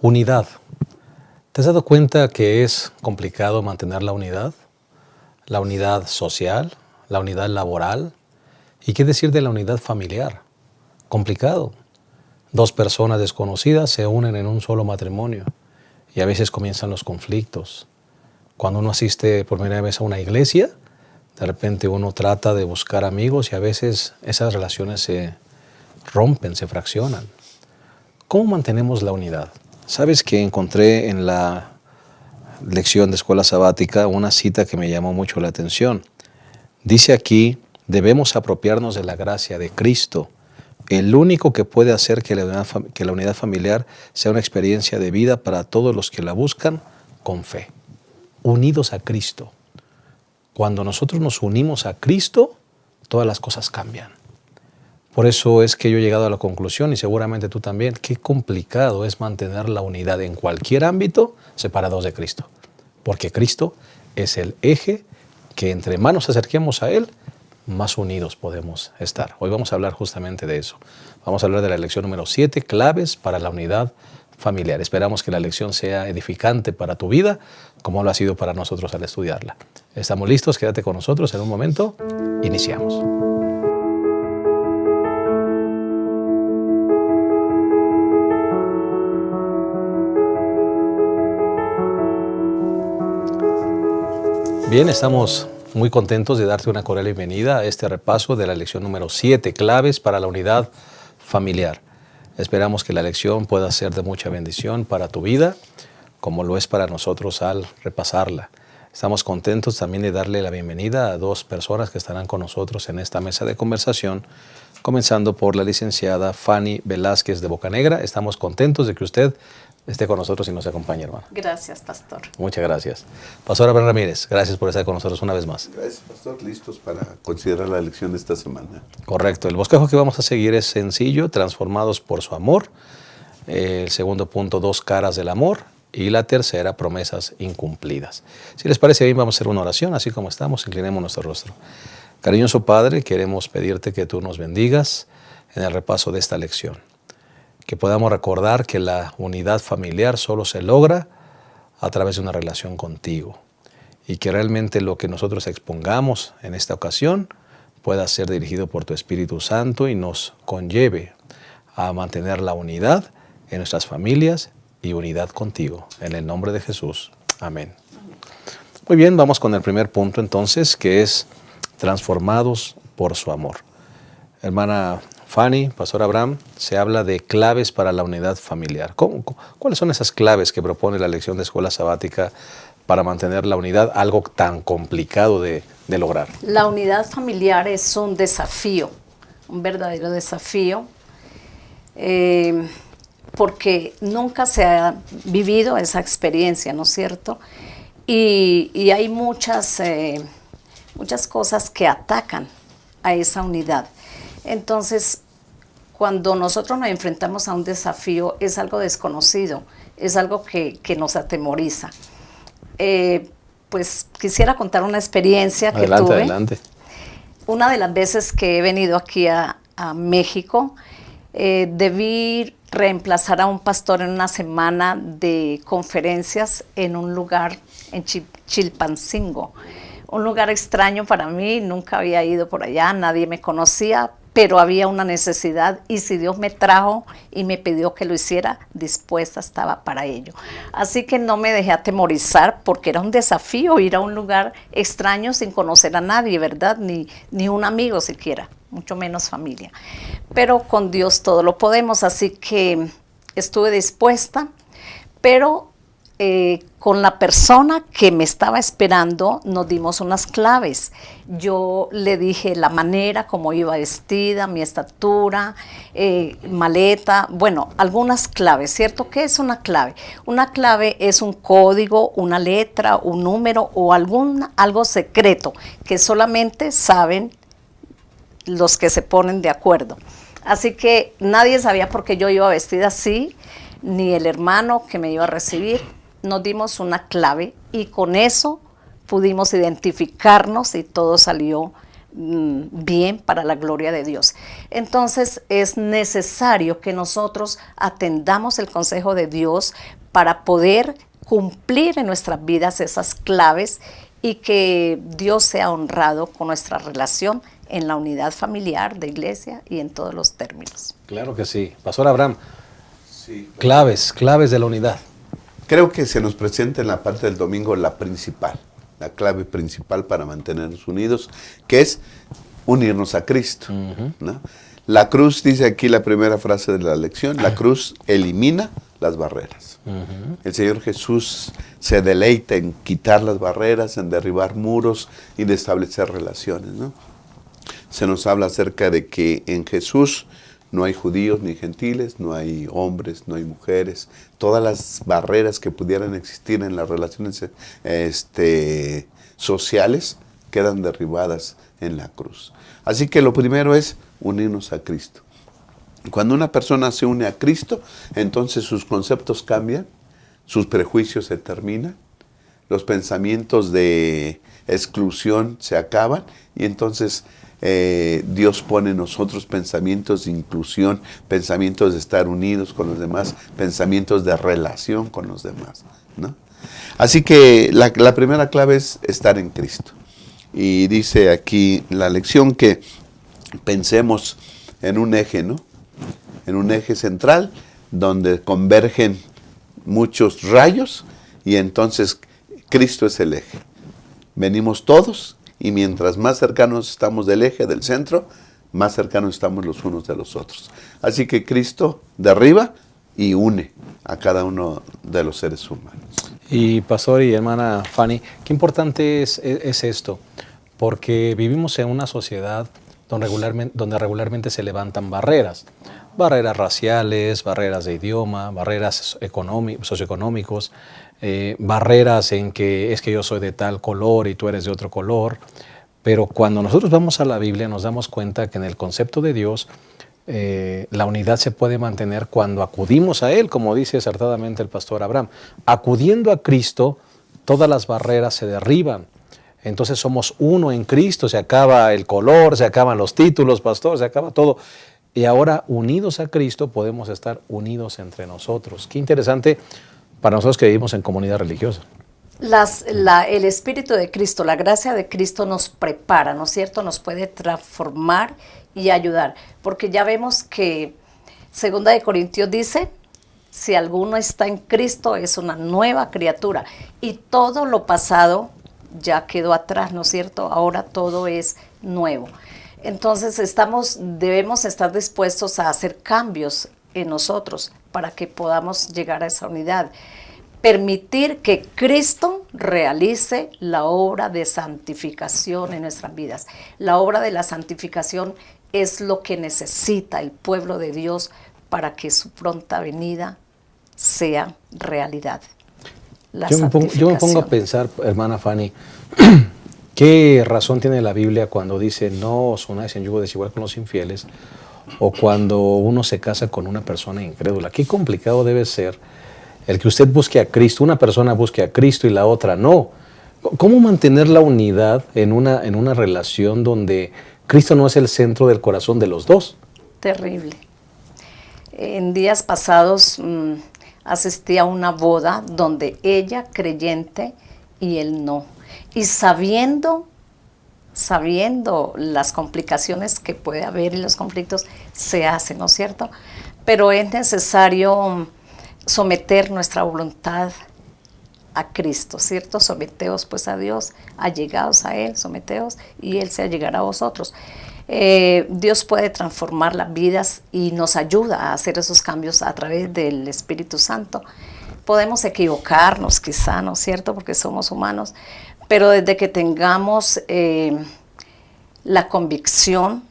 Unidad. ¿Te has dado cuenta que es complicado mantener la unidad? La unidad social, la unidad laboral. ¿Y qué decir de la unidad familiar? Complicado. Dos personas desconocidas se unen en un solo matrimonio y a veces comienzan los conflictos. Cuando uno asiste por primera vez a una iglesia, de repente uno trata de buscar amigos y a veces esas relaciones se rompen, se fraccionan. ¿Cómo mantenemos la unidad? ¿Sabes que encontré en la lección de escuela sabática una cita que me llamó mucho la atención? Dice aquí, debemos apropiarnos de la gracia de Cristo, el único que puede hacer que la unidad familiar sea una experiencia de vida para todos los que la buscan con fe. Unidos a Cristo. Cuando nosotros nos unimos a Cristo, todas las cosas cambian. Por eso es que yo he llegado a la conclusión, y seguramente tú también, qué complicado es mantener la unidad en cualquier ámbito separados de Cristo. Porque Cristo es el eje que entre más nos acerquemos a Él, más unidos podemos estar. Hoy vamos a hablar justamente de eso. Vamos a hablar de la lección número 7, claves para la unidad familiar. Esperamos que la lección sea edificante para tu vida, como lo ha sido para nosotros al estudiarla. ¿Estamos listos? Quédate con nosotros en un momento. Iniciamos. Bien, estamos muy contentos de darte una cordial bienvenida a este repaso de la lección número 7, claves para la unidad familiar. Esperamos que la lección pueda ser de mucha bendición para tu vida, como lo es para nosotros al repasarla. Estamos contentos también de darle la bienvenida a dos personas que estarán con nosotros en esta mesa de conversación, comenzando por la licenciada Fanny Velázquez de Bocanegra. Estamos contentos de que usted esté con nosotros y nos acompañe, hermano. Gracias, pastor. Muchas gracias. Pastor Abraham Ramírez, gracias por estar con nosotros una vez más. Gracias, pastor. Listos para considerar la lección de esta semana. Correcto. El bosquejo que vamos a seguir es sencillo, transformados por su amor. El segundo punto, dos caras del amor. Y la tercera, promesas incumplidas. Si les parece bien, vamos a hacer una oración, así como estamos, inclinemos nuestro rostro. Cariñoso Padre, queremos pedirte que tú nos bendigas en el repaso de esta lección. Que podamos recordar que la unidad familiar solo se logra a través de una relación contigo. Y que realmente lo que nosotros expongamos en esta ocasión pueda ser dirigido por tu Espíritu Santo y nos conlleve a mantener la unidad en nuestras familias y unidad contigo. En el nombre de Jesús. Amén. Muy bien, vamos con el primer punto entonces, que es transformados por su amor. Hermana Fanny, Pastor Abraham, se habla de claves para la unidad familiar. ¿Cuáles son esas claves que propone la lección de escuela sabática para mantener la unidad, algo tan complicado de lograr? La unidad familiar es un desafío, un verdadero desafío, porque nunca se ha vivido esa experiencia, ¿no es cierto? Y hay muchas cosas que atacan a esa unidad. Entonces, cuando nosotros nos enfrentamos a un desafío, es algo desconocido, es algo que nos atemoriza. Pues quisiera contar una experiencia que tuve. Adelante. Una de las veces que he venido aquí a México, debí reemplazar a un pastor en una semana de conferencias en un lugar en Chilpancingo. Un lugar extraño para mí, nunca había ido por allá, nadie me conocía, pero había una necesidad y si Dios me trajo y me pidió que lo hiciera, dispuesta estaba para ello. Así que no me dejé atemorizar porque era un desafío ir a un lugar extraño sin conocer a nadie, ¿verdad? Ni un amigo siquiera, mucho menos familia. Pero con Dios todo lo podemos, así que estuve dispuesta, pero con la persona que me estaba esperando nos dimos unas claves. Yo le dije la manera como iba vestida, mi estatura, maleta, bueno, algunas claves, ¿cierto? ¿Qué es una clave? Una clave es un código, una letra, un número o algo secreto que solamente saben los que se ponen de acuerdo. Así que nadie sabía por qué yo iba vestida así, ni el hermano que me iba a recibir. Nos dimos una clave y con eso pudimos identificarnos y todo salió bien para la gloria de Dios. Entonces es necesario que nosotros atendamos el consejo de Dios para poder cumplir en nuestras vidas esas claves y que Dios sea honrado con nuestra relación en la unidad familiar, de iglesia y en todos los términos. Claro que sí. Pastor Abraham, Sí. claves de la unidad. Creo que se nos presenta en la parte del domingo la clave principal para mantenernos unidos, que es unirnos a Cristo, ¿no? La cruz, dice aquí la primera frase de la lección, la cruz elimina las barreras. El Señor Jesús se deleita en quitar las barreras, en derribar muros y de establecer relaciones, ¿no? Se nos habla acerca de que en Jesús no hay judíos ni gentiles, no hay hombres, no hay mujeres. Todas las barreras que pudieran existir en las relaciones sociales quedan derribadas en la cruz. Así que lo primero es unirnos a Cristo. Cuando una persona se une a Cristo, entonces sus conceptos cambian, sus prejuicios se terminan, los pensamientos de exclusión se acaban y entonces Dios pone en nosotros pensamientos de inclusión, pensamientos de estar unidos con los demás, pensamientos de relación con los demás, ¿no? Así que la primera clave es estar en Cristo. Y dice aquí la lección que pensemos en un eje, ¿no? En un eje central donde convergen muchos rayos y entonces Cristo es el eje. Venimos todos y mientras más cercanos estamos del eje, del centro, más cercanos estamos los unos de los otros. Así que Cristo derriba y une a cada uno de los seres humanos. Y pastor y hermana Fanny, qué importante es esto, porque vivimos en una sociedad donde regularmente se levantan barreras raciales, barreras de idioma, barreras socioeconómicos, barreras en que es que yo soy de tal color y tú eres de otro color. Pero cuando nosotros vamos a la Biblia nos damos cuenta que en el concepto de Dios la unidad se puede mantener cuando acudimos a Él, como dice acertadamente el pastor Abraham. Acudiendo a Cristo, todas las barreras se derriban. Entonces somos uno en Cristo, se acaba el color, se acaban los títulos, pastor, se acaba todo. Y ahora, unidos a Cristo, podemos estar unidos entre nosotros. Qué interesante para nosotros que vivimos en comunidad religiosa. El Espíritu de Cristo, la gracia de Cristo nos prepara, ¿no es cierto? Nos puede transformar y ayudar. Porque ya vemos que 2 de Corintios dice, si alguno está en Cristo es una nueva criatura. Y todo lo pasado ya quedó atrás, ¿no es cierto? Ahora todo es nuevo. Entonces debemos estar dispuestos a hacer cambios en nosotros para que podamos llegar a esa unidad. Permitir que Cristo realice la obra de santificación en nuestras vidas. La obra de la santificación es lo que necesita el pueblo de Dios para que su pronta venida sea realidad. Yo me pongo a pensar, hermana Fanny, ¿qué razón tiene la Biblia cuando dice no os unáis en yugo desigual con los infieles? O cuando uno se casa con una persona incrédula. Qué complicado debe ser el que usted busque a Cristo, una persona busque a Cristo y la otra no. ¿Cómo mantener la unidad en una relación donde Cristo no es el centro del corazón de los dos? Terrible. En días pasados asistí a una boda donde ella creyente y él no. Y sabiendo las complicaciones que puede haber y los conflictos, se hacen, ¿no es cierto? Pero es necesario someter nuestra voluntad a Cristo, ¿cierto? Someteos pues a Dios, allegados a Él, someteos y Él se allegará a vosotros. Dios puede transformar las vidas y nos ayuda a hacer esos cambios a través del Espíritu Santo. Podemos equivocarnos quizá, ¿no es cierto? Porque somos humanos, pero desde que tengamos la convicción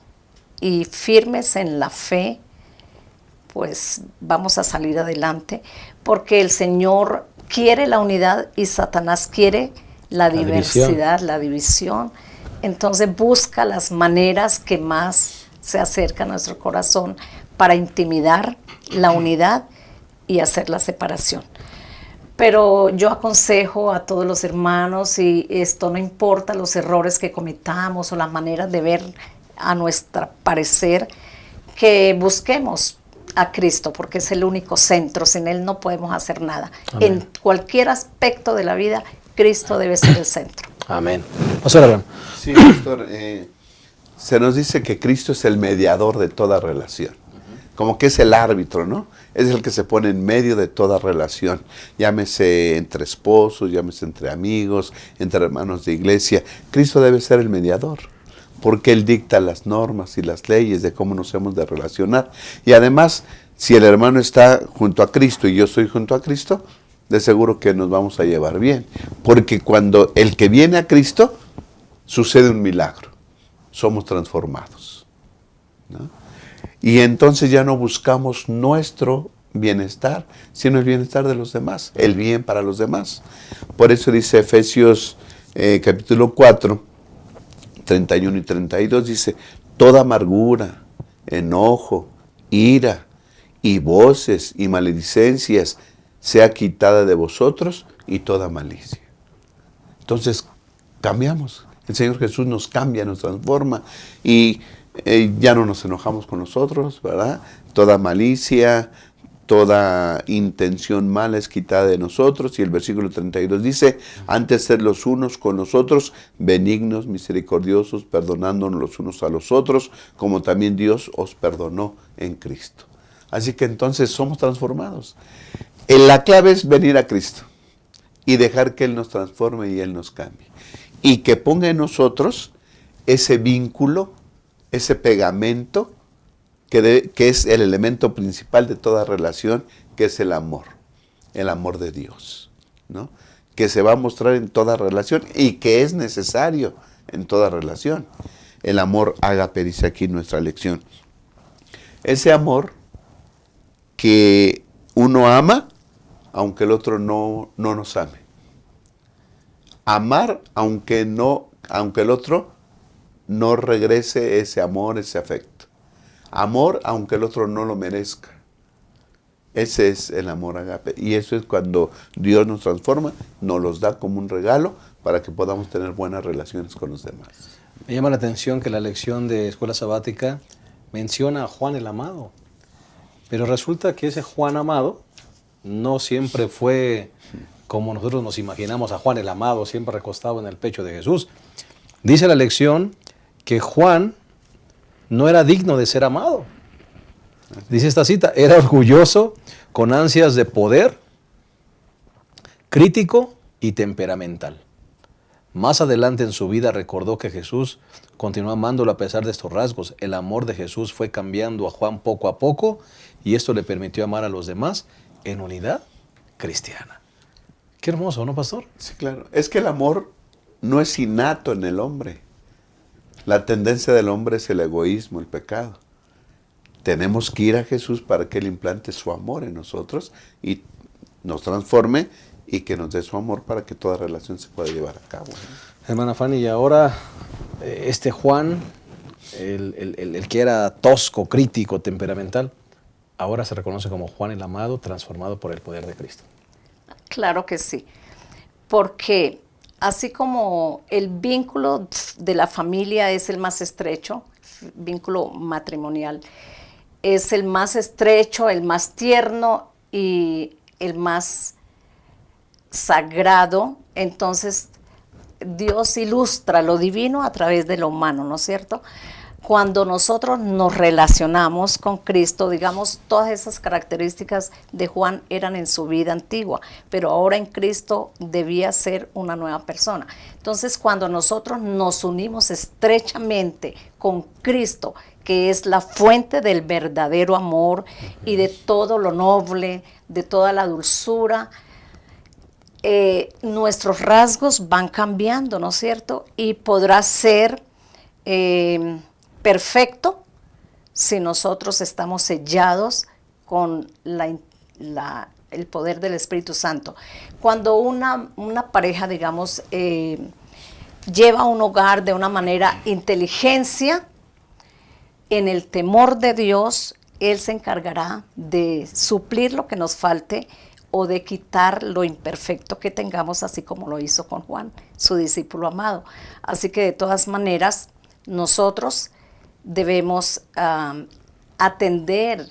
y firmes en la fe, pues vamos a salir adelante, porque el Señor quiere la unidad y Satanás quiere la diversidad, la división. Entonces busca las maneras que más se acercan a nuestro corazón para intimidar la unidad y hacer la separación. Pero yo aconsejo a todos los hermanos, y esto no importa los errores que cometamos o las maneras de ver a nuestro parecer, que busquemos a Cristo, porque es el único centro. Sin Él no podemos hacer nada. Amén. En cualquier aspecto de la vida, Cristo debe ser el centro. Amén. Pastor Abraham. Sí, pastor, se nos dice que Cristo es el mediador de toda relación. Como que es el árbitro, ¿no? Es el que se pone en medio de toda relación. Llámese entre esposos, llámese entre amigos, entre hermanos de iglesia. Cristo debe ser el mediador, porque Él dicta las normas y las leyes de cómo nos hemos de relacionar. Y además, si el hermano está junto a Cristo y yo estoy junto a Cristo, de seguro que nos vamos a llevar bien. Porque cuando el que viene a Cristo, sucede un milagro. Somos transformados, ¿no? Y entonces ya no buscamos nuestro bienestar, sino el bienestar de los demás, el bien para los demás. Por eso dice Efesios capítulo 4, 31 y 32, dice, toda amargura, enojo, ira y voces y maledicencias sea quitada de vosotros y toda malicia. Entonces cambiamos. El Señor Jesús nos cambia, nos transforma y ya no nos enojamos con nosotros, ¿verdad? Toda malicia, toda intención mala es quitada de nosotros. Y el versículo 32 dice, antes ser los unos con los otros, benignos, misericordiosos, perdonándonos los unos a los otros, como también Dios os perdonó en Cristo. Así que entonces somos transformados. La clave es venir a Cristo y dejar que Él nos transforme y Él nos cambie. Y que ponga en nosotros ese vínculo, ese pegamento, que es el elemento principal de toda relación, que es el amor de Dios, ¿no? Que se va a mostrar en toda relación y que es necesario en toda relación. El amor ágape, dice aquí nuestra lección. Ese amor que uno ama, aunque el otro no nos ame. Amar aunque el otro no regrese ese amor, ese afecto. Amor aunque el otro no lo merezca. Ese es el amor agape. Y eso es cuando Dios nos transforma, nos los da como un regalo para que podamos tener buenas relaciones con los demás. Me llama la atención que la lección de escuela sabática menciona a Juan el Amado. Pero resulta que ese Juan Amado no siempre fue como nosotros nos imaginamos a Juan el Amado, siempre recostado en el pecho de Jesús. Dice la lección que Juan no era digno de ser amado. Dice esta cita, era orgulloso, con ansias de poder, crítico y temperamental. Más adelante en su vida recordó que Jesús continuó amándolo a pesar de estos rasgos. El amor de Jesús fue cambiando a Juan poco a poco y esto le permitió amar a los demás en unidad cristiana. Qué hermoso, ¿no, pastor? Sí, claro. Es que el amor no es innato en el hombre. La tendencia del hombre es el egoísmo, el pecado. Tenemos que ir a Jesús para que Él implante su amor en nosotros y nos transforme y que nos dé su amor para que toda relación se pueda llevar a cabo, ¿no? Hermana Fanny, y ahora este Juan, el que era tosco, crítico, temperamental, ahora se reconoce como Juan el Amado, transformado por el poder de Cristo. Claro que sí, porque así como el vínculo de la familia es el más estrecho, vínculo matrimonial, es el más estrecho, el más tierno y el más sagrado, entonces Dios ilustra lo divino a través de lo humano, ¿no es cierto? Cuando nosotros nos relacionamos con Cristo, digamos, todas esas características de Juan eran en su vida antigua, pero ahora en Cristo debía ser una nueva persona. Entonces, cuando nosotros nos unimos estrechamente con Cristo, que es la fuente del verdadero amor y de todo lo noble, de toda la dulzura, nuestros rasgos van cambiando, ¿no es cierto? Y podrá ser perfecto si nosotros estamos sellados con el poder del Espíritu Santo. Cuando una pareja, digamos, lleva un hogar de una manera inteligencia, en el temor de Dios, Él se encargará de suplir lo que nos falte o de quitar lo imperfecto que tengamos, así como lo hizo con Juan, su discípulo amado. Así que de todas maneras, nosotros debemos atender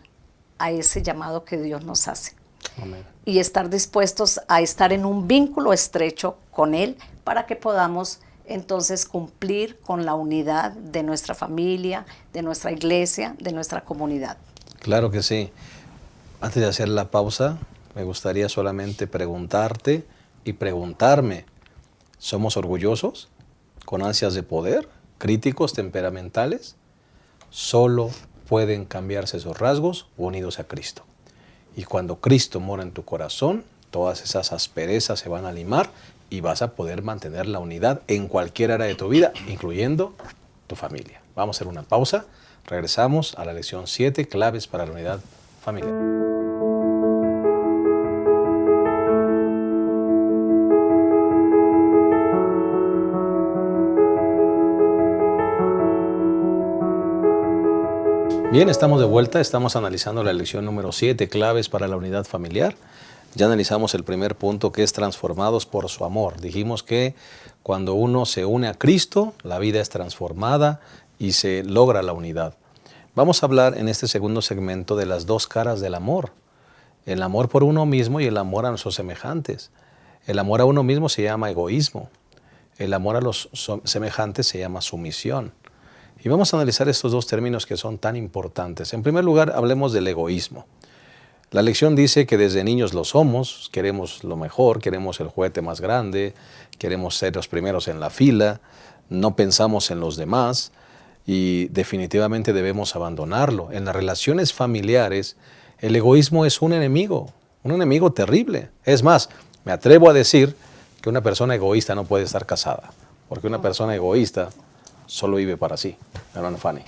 a ese llamado que Dios nos hace. Amén. Y estar dispuestos a estar en un vínculo estrecho con Él para que podamos entonces cumplir con la unidad de nuestra familia, de nuestra iglesia, de nuestra comunidad. Claro que sí. Antes de hacer la pausa, me gustaría solamente preguntarte y preguntarme, ¿somos orgullosos? ¿Con ansias de poder? ¿Críticos, temperamentales? Solo pueden cambiarse esos rasgos unidos a Cristo. Y cuando Cristo mora en tu corazón, todas esas asperezas se van a limar y vas a poder mantener la unidad en cualquier área de tu vida, incluyendo tu familia. Vamos a hacer una pausa. Regresamos a la lección 7, claves para la unidad familiar. Bien, estamos de vuelta, estamos analizando la lección número 7, claves para la unidad familiar. Ya analizamos el primer punto, que es transformados por su amor. Dijimos que cuando uno se une a Cristo, la vida es transformada y se logra la unidad. Vamos a hablar en este segundo segmento de las dos caras del amor. El amor por uno mismo y el amor a nuestros semejantes. El amor a uno mismo se llama egoísmo. El amor a los semejantes se llama sumisión. Y vamos a analizar estos dos términos que son tan importantes. En primer lugar, hablemos del egoísmo. La lección dice que desde niños lo somos, queremos lo mejor, queremos el juguete más grande, queremos ser los primeros en la fila, no pensamos en los demás y definitivamente debemos abandonarlo. En las relaciones familiares, el egoísmo es un enemigo terrible. Es más, me atrevo a decir que una persona egoísta no puede estar casada, porque una persona egoísta solo vive para sí. Hermana Fanny.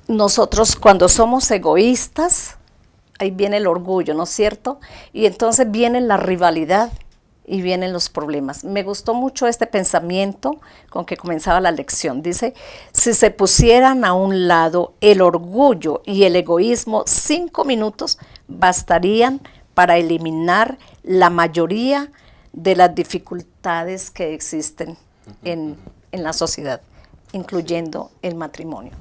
Nosotros cuando somos egoístas, ahí viene el orgullo, ¿no es cierto? Y entonces viene la rivalidad y vienen los problemas. Me gustó mucho este pensamiento con que comenzaba la lección. Dice, si se pusieran a un lado el orgullo y el egoísmo, 5 minutos bastarían para eliminar la mayoría de las dificultades que existen en la sociedad, incluyendo el matrimonio.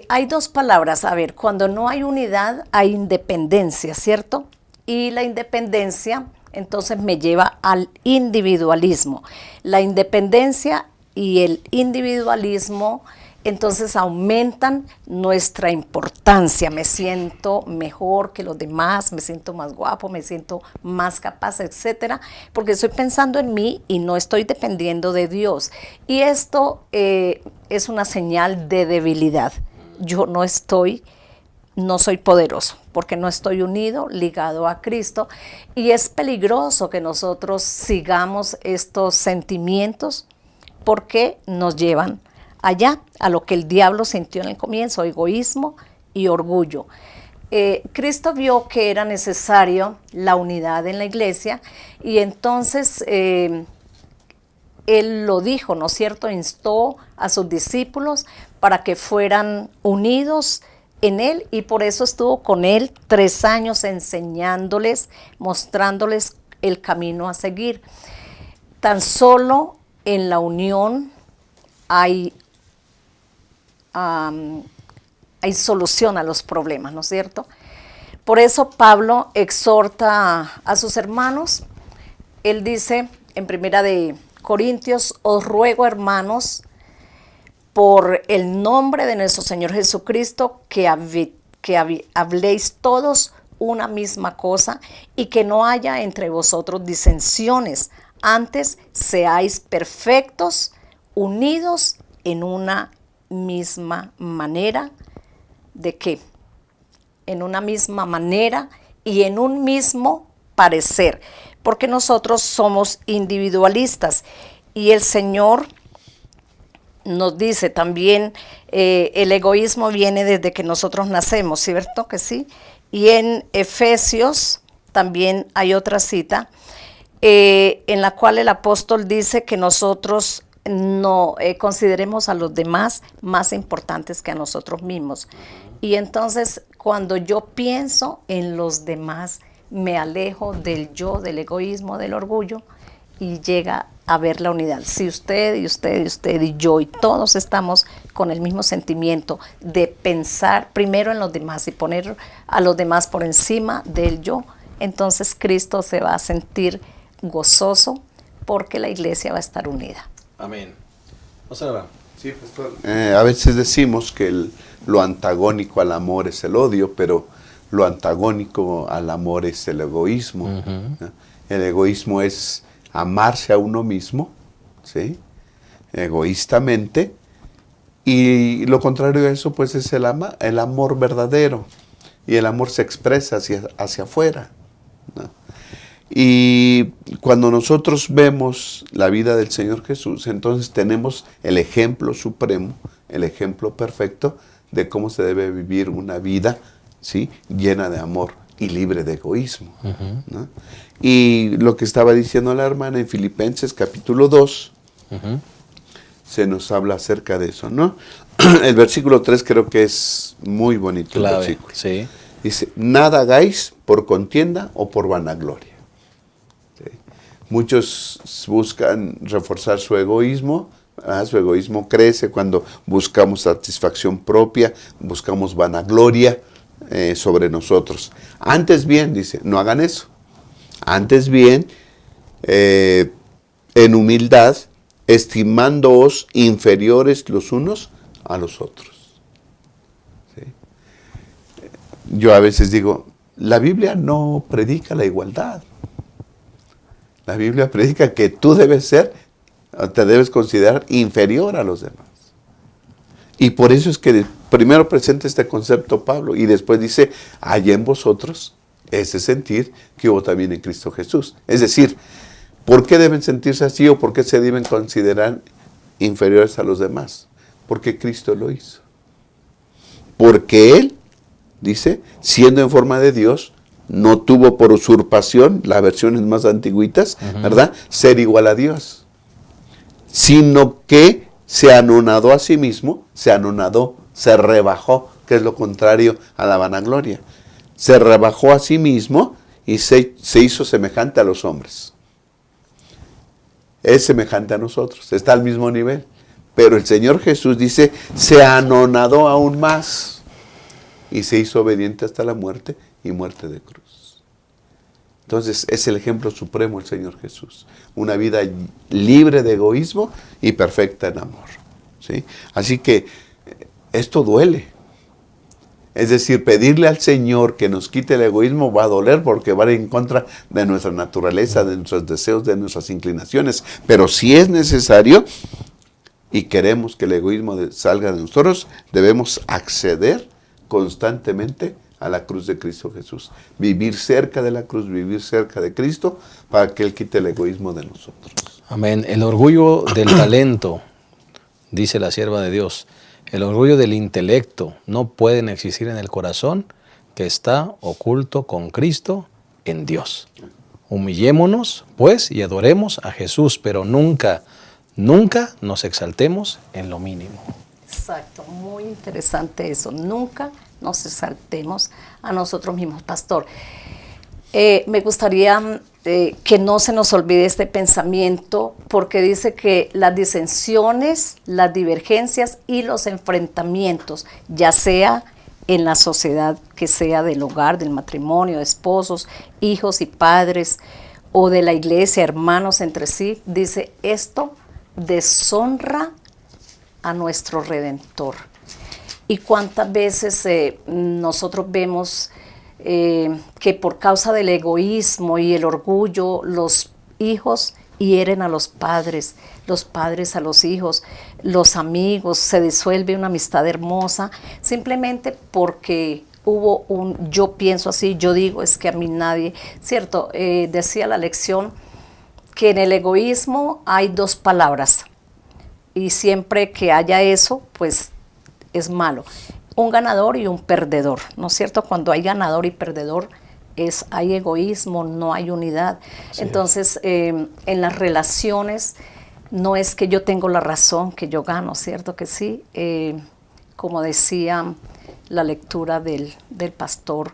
Hay dos palabras, a ver, cuando no hay unidad hay independencia, ¿cierto? Y la independencia entonces me lleva al individualismo. La independencia y el individualismo entonces aumentan nuestra importancia. Me siento mejor que los demás, me siento más guapo, me siento más capaz, etcétera, porque estoy pensando en mí y no estoy dependiendo de Dios. Y esto es una señal de debilidad. Yo no soy poderoso, porque no estoy unido, ligado a Cristo, y es peligroso que nosotros sigamos estos sentimientos porque nos llevan allá, a lo que el diablo sintió en el comienzo, egoísmo y orgullo. Cristo vio que era necesario la unidad en la iglesia y entonces Él lo dijo, ¿no es cierto? Instó a sus discípulos para que fueran unidos en Él y por eso estuvo con Él 3 años enseñándoles, mostrándoles el camino a seguir. Tan solo en la unión hay solución a los problemas, ¿no es cierto? Por eso Pablo exhorta a sus hermanos. Él dice en 1 Corintios, os ruego, hermanos, por el nombre de nuestro Señor Jesucristo, que habléis todos una misma cosa y que no haya entre vosotros disensiones. Antes seáis perfectos, unidos en una misma manera. ¿De qué? En una misma manera y en un mismo parecer, porque nosotros somos individualistas y el Señor nos dice también, el egoísmo viene desde que nosotros nacemos, ¿cierto que sí? Y en Efesios también hay otra cita en la cual el apóstol dice que nosotros no consideremos a los demás más importantes que a nosotros mismos. Y entonces cuando yo pienso en los demás, me alejo del yo, del egoísmo, del orgullo, y llega a ver la unidad. Si usted y usted y usted y yo y todos estamos con el mismo sentimiento de pensar primero en los demás y poner a los demás por encima del yo, entonces Cristo se va a sentir gozoso porque la iglesia va a estar unida. Amén. Observa. Sí, pastor. A veces decimos que lo antagónico al amor es el odio, pero lo antagónico al amor es el egoísmo. ¿No? El egoísmo es amarse a uno mismo, ¿sí? Egoístamente, y lo contrario a eso pues es el amor verdadero, y el amor se expresa hacia afuera, ¿no? Y cuando nosotros vemos la vida del Señor Jesús, entonces tenemos el ejemplo supremo, el ejemplo perfecto de cómo se debe vivir una vida, ¿sí?, llena de amor y libre de egoísmo, ¿no? Y lo que estaba diciendo la hermana en Filipenses capítulo 2, se nos habla acerca de eso, ¿no? El versículo 3 creo que es muy bonito. Clave, el versículo. sí. Dice, nada hagáis por contienda o por vanagloria. ¿Sí? Muchos buscan reforzar su egoísmo. Su egoísmo crece cuando buscamos satisfacción propia, buscamos vanagloria sobre nosotros. Antes bien, dice, no hagan eso. Antes bien, en humildad, estimándoos inferiores los unos a los otros. ¿Sí? Yo a veces digo, la Biblia no predica la igualdad. La Biblia predica que tú te debes considerar inferior a los demás. Y por eso es que primero presenta este concepto Pablo y después dice, hay en vosotros ese sentir que hubo también en Cristo Jesús. Es decir, ¿por qué deben sentirse así o por qué se deben considerar inferiores a los demás? Porque Cristo lo hizo. Porque Él, dice, siendo en forma de Dios, no tuvo por usurpación, las versiones más antiguitas, ¿verdad?, ser igual a Dios, sino que se anonadó a sí mismo, se rebajó, que es lo contrario a la vanagloria. Se rebajó a sí mismo y se hizo semejante a los hombres. Es semejante a nosotros, está al mismo nivel. Pero el Señor Jesús dice, se anonadó aún más y se hizo obediente hasta la muerte y muerte de cruz. Entonces es el ejemplo supremo el Señor Jesús. Una vida libre de egoísmo y perfecta en amor, ¿sí? Así que esto duele. Es decir, pedirle al Señor que nos quite el egoísmo va a doler porque va en contra de nuestra naturaleza, de nuestros deseos, de nuestras inclinaciones. Pero si es necesario y queremos que el egoísmo salga de nosotros, debemos acceder constantemente a la cruz de Cristo Jesús. Vivir cerca de la cruz, vivir cerca de Cristo para que Él quite el egoísmo de nosotros. Amén. El orgullo del talento, dice la sierva de Dios, el orgullo del intelecto no pueden existir en el corazón que está oculto con Cristo en Dios. Humillémonos, pues, y adoremos a Jesús, pero nunca nos exaltemos en lo mínimo. Exacto, muy interesante eso. Nunca nos exaltemos a nosotros mismos, pastor. Me gustaría que no se nos olvide este pensamiento, porque dice que las disensiones, las divergencias y los enfrentamientos, ya sea en la sociedad, que sea del hogar, del matrimonio, de esposos, hijos y padres, o de la iglesia, hermanos entre sí, dice, esto deshonra a nuestro Redentor. Y cuántas veces nosotros vemos que por causa del egoísmo y el orgullo, los hijos hieren a los padres a los hijos, los amigos, se disuelve una amistad hermosa, simplemente porque hubo yo pienso así, yo digo, es que a mí nadie, ¿cierto? Decía la lección que en el egoísmo hay dos palabras, y siempre que haya eso, pues es malo. Un ganador y un perdedor, ¿no es cierto? Cuando hay ganador y perdedor, hay egoísmo, no hay unidad. Sí. Entonces, en las relaciones, no es que yo tengo la razón, que yo gano, ¿cierto que sí? Como decía la lectura del pastor,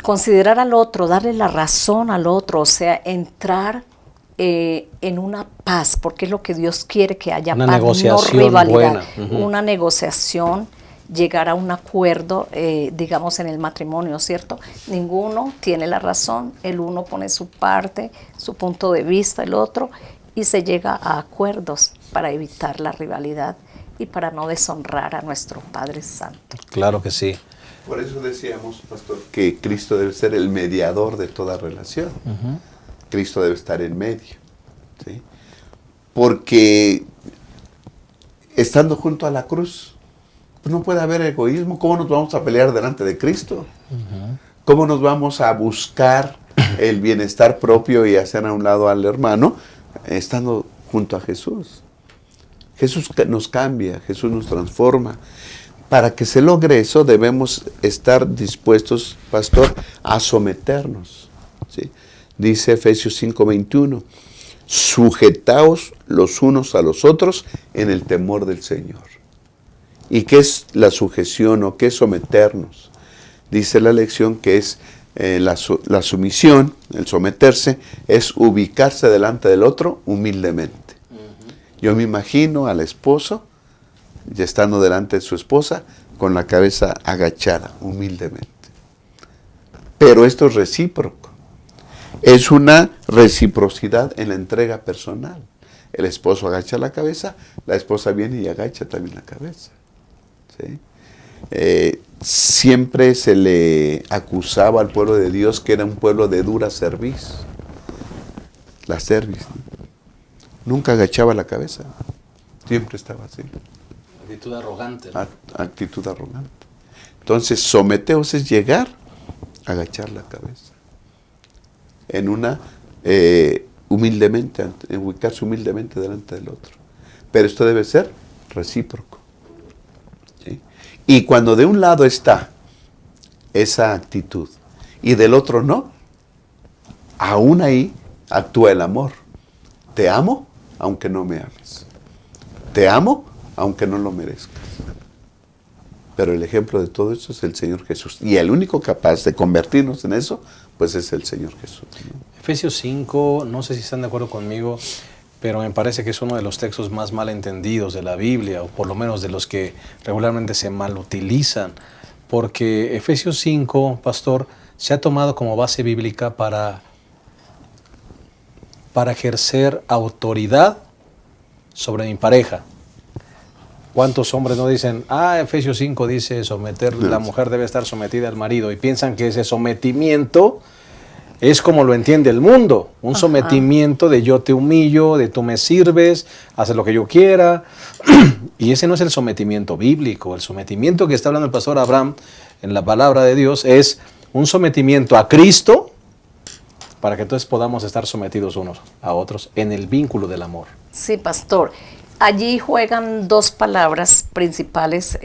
considerar al otro, darle la razón al otro, o sea, entrar en una paz, porque es lo que Dios quiere, que haya una paz, negociación no rivalidad, buena. una negociación, llegar a un acuerdo, digamos en el matrimonio, ¿cierto? Ninguno tiene la razón, el uno pone su parte, su punto de vista, el otro, y se llega a acuerdos para evitar la rivalidad y para no deshonrar a nuestro Padre Santo. Claro que sí. Por eso decíamos, pastor, que Cristo debe ser el mediador de toda relación. Cristo debe estar en medio, ¿sí? Porque estando junto a la cruz, pues no puede haber egoísmo. ¿Cómo nos vamos a pelear delante de Cristo? ¿Cómo nos vamos a buscar el bienestar propio y hacer a un lado al hermano estando junto a Jesús? Jesús nos cambia, Jesús nos transforma. Para que se logre eso debemos estar dispuestos, pastor, a someternos, ¿sí? Dice Efesios 5:21, sujetaos los unos a los otros en el temor del Señor. ¿Y qué es la sujeción o qué es someternos? Dice la lección que es la sumisión, el someterse, es ubicarse delante del otro humildemente. Yo me imagino al esposo, ya estando delante de su esposa, con la cabeza agachada, humildemente. Pero esto es recíproco. Es una reciprocidad en la entrega personal. El esposo agacha la cabeza, la esposa viene y agacha también la cabeza. ¿Sí? Siempre se le acusaba al pueblo de Dios que era un pueblo de dura cerviz. La cerviz, ¿no? Nunca agachaba la cabeza. Siempre estaba así. Actitud arrogante. Actitud arrogante. Entonces, someteos es llegar a agachar la cabeza. En una, humildemente, ubicarse humildemente delante del otro. Pero esto debe ser recíproco. ¿Sí? Y cuando de un lado está esa actitud y del otro no, aún ahí actúa el amor. Te amo aunque no me ames. Te amo aunque no lo merezcas. Pero el ejemplo de todo eso es el Señor Jesús. Y el único capaz de convertirnos en eso, pues es el Señor Jesús, ¿no? Efesios 5, no sé si están de acuerdo conmigo, pero me parece que es uno de los textos más mal entendidos de la Biblia, o por lo menos de los que regularmente se mal utilizan, porque Efesios 5, pastor, se ha tomado como base bíblica para ejercer autoridad sobre mi pareja. ¿Cuántos hombres no dicen, Efesios 5 dice someter, la mujer debe estar sometida al marido, y piensan que ese sometimiento es como lo entiende el mundo, un sometimiento de yo te humillo, de tú me sirves, haces lo que yo quiera, y ese no es el sometimiento bíblico. El sometimiento que está hablando el pastor Abraham en la palabra de Dios es un sometimiento a Cristo, para que entonces podamos estar sometidos unos a otros en el vínculo del amor. Sí, pastor. Allí juegan dos palabras principales,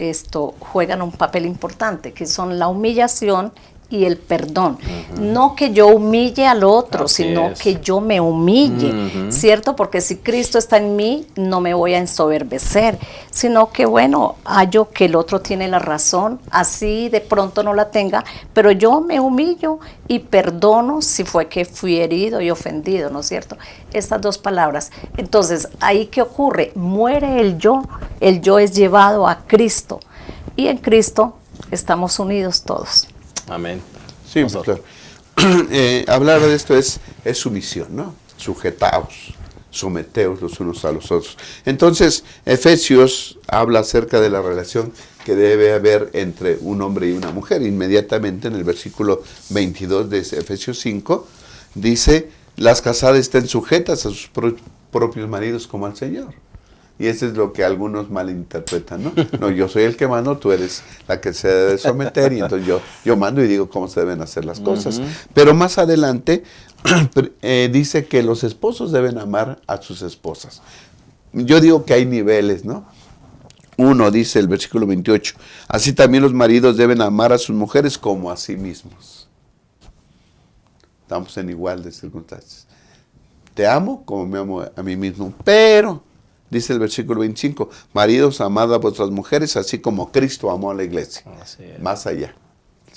juegan un papel importante, que son la humillación y el perdón. No que yo humille al otro, sino que yo me humille, ¿cierto? Porque si Cristo está en mí, no me voy a ensoberbecer, sino que, bueno, hallo que el otro tiene la razón, así de pronto no la tenga, pero yo me humillo y perdono si fue que fui herido y ofendido, ¿no es cierto? Estas dos palabras. Entonces, ¿ahí qué ocurre? Muere el yo es llevado a Cristo, y en Cristo estamos unidos todos. Amén. Sí, claro. Hablar de esto es sumisión, ¿no? Sujetaos, someteos los unos a los otros. Entonces, Efesios habla acerca de la relación que debe haber entre un hombre y una mujer. Inmediatamente en el versículo 22 de Efesios 5, dice, las casadas estén sujetas a sus propios maridos como al Señor. Y eso es lo que algunos malinterpretan, ¿no? No, yo soy el que mando, tú eres la que se debe someter, y entonces yo mando y digo cómo se deben hacer las cosas. Pero más adelante dice que los esposos deben amar a sus esposas. Yo digo que hay niveles, ¿no? Uno, dice el versículo 28, así también los maridos deben amar a sus mujeres como a sí mismos. Estamos en igual de circunstancias. Te amo como me amo a mí mismo, pero... Dice el versículo 25, maridos, amad a vuestras mujeres, así como Cristo amó a la iglesia. Más allá.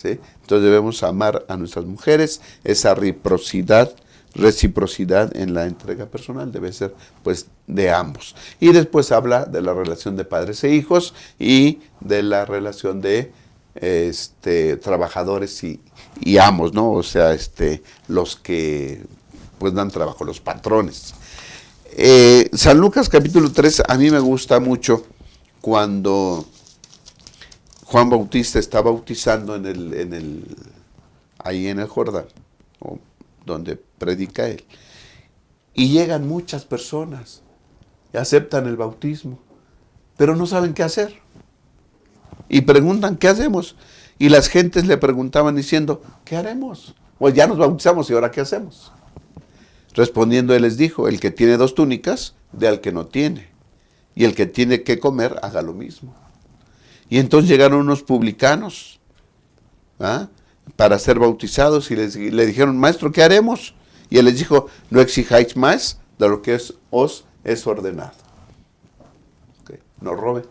¿sí? Entonces debemos amar a nuestras mujeres, esa reciprocidad en la entrega personal debe ser pues de ambos. Y después habla de la relación de padres e hijos y de la relación de trabajadores y amos, ¿no? O sea, los que pues dan trabajo, los patrones. San Lucas capítulo 3, a mí me gusta mucho cuando Juan Bautista está bautizando ahí en el Jordán, donde predica él. Y llegan muchas personas y aceptan el bautismo, pero no saben qué hacer. Y preguntan, ¿qué hacemos? Y las gentes le preguntaban diciendo, ¿qué haremos? Pues ya nos bautizamos y ahora ¿qué hacemos? Respondiendo él les dijo, el que tiene 2 túnicas, dé al que no tiene. Y el que tiene que comer, haga lo mismo. Y entonces llegaron unos publicanos para ser bautizados y le dijeron, maestro, ¿qué haremos? Y él les dijo, no exijáis más de lo que os es ordenado. Okay. No roben.